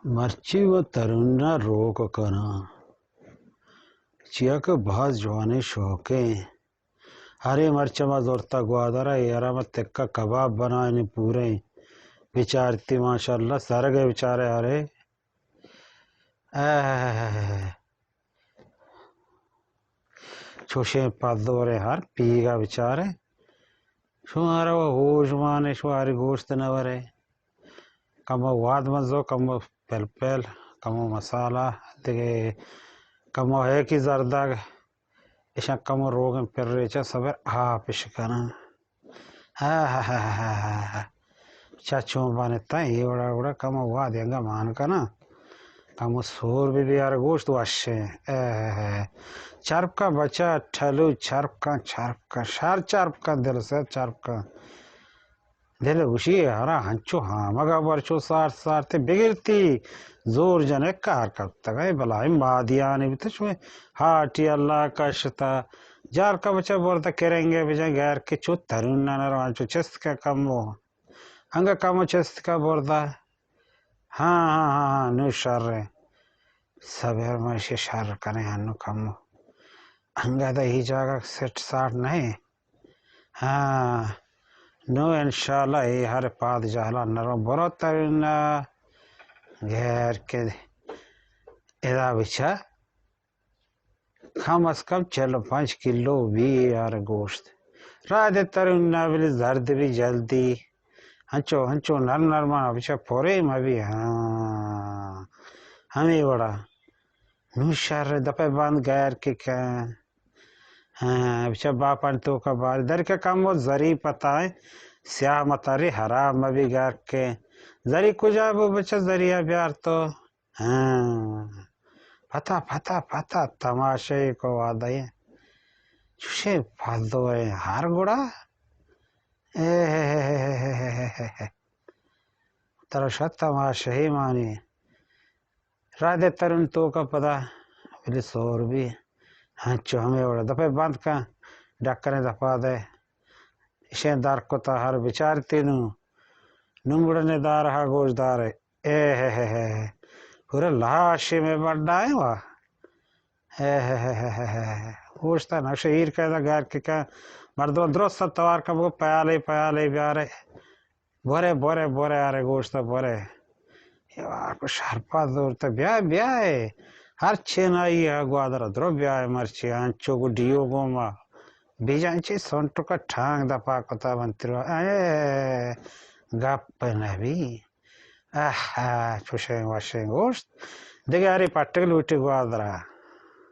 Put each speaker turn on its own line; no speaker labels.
مرچی و ترنا روک کنا چیا که باز جوانی شوقے ہری مرچ ما زورتا گوادرا یارا ما تکا کباب بنائنی پورے بیچارتی ماشاءاللہ سر گئے بیچارے ہرے چوشے پادورے ہر پیگا بیچارے شمارا وہ ہوش مانے شواری گوشت نورے کم واد مزو کم پل پل کم مسالہ دیگه کم ہے کی زردہ ایشان کم روگن پر ریچا صبر آپش کنا چاچوں بانتا یہ وڑا وڑا کم واد ینگا مان کنا کم سور بھی بیار گوشت واشے چرپ کا بچہ ٹھلو چرپ کا شار چرپ کا دل سے چرپ کا دل گوشی ہرا ہنچو ہاں مگا برچو سارتے بگرتی زور جنے کار کرتا گئے بلائی مادیانی بھی تشوے ہاٹی اللہ کا شتا جار کا بچہ بورتا کریں گے بجا غیر کے چو ترون نروان چو چست کا کمو انگا کمو چست کا بورتا ہاں نو شر رہے سبیر مرشی شر کنے ہنو کمو انگا دا ہی جاگا سٹ ساٹھ نہیں نو انشاءاللہ ای ہر پاد جہلا نرو برو ترین غیر کے ادا بچا کم از کم 45 کلو بھی یار گوشت را دے ترین نابلی زرد بھی جلدی ہنچو نرمان بچا پورے مبی ہمیں بڑا نوشار دپے باند غیر کے بچا باپان تو کا باری در کے کم وہ زری پتا ہے سیاہ متاری حرام مبی غیر کے زری کجا بو بچا زریہ بیار تو پتا تماشے کو وعدہ ہے چوشے پھالدو ہے ہار گوڑا ترشا تماشے ہی مانی را دے ترن تو کا پدا بلی سور بھی ہنچو ہمیں وڑا دپے باند کا ڈکنے دپا دے اشین دار کو تا ہر بچارتی نمبڑنے دار ہا گوش دارے پورے لاشی میں بڑھائیں وا گوشتا نقش ہیر کہتا گیر کے کہ مردوں درست توار کا وہ پیالے بیارے بورے آرے گوشتا بورے یہ کو شرپا دورتا بیائے ہر چین آئی ہے گوادر درو بیائے مرچی آنچو کو ڈیو گوما بیجانچی سونٹو کا ٹھانگ دا پاکتا بنترو گپ نبی چوشیں واشیں گوشت دیگه هری پٹک لوٹی گوادرا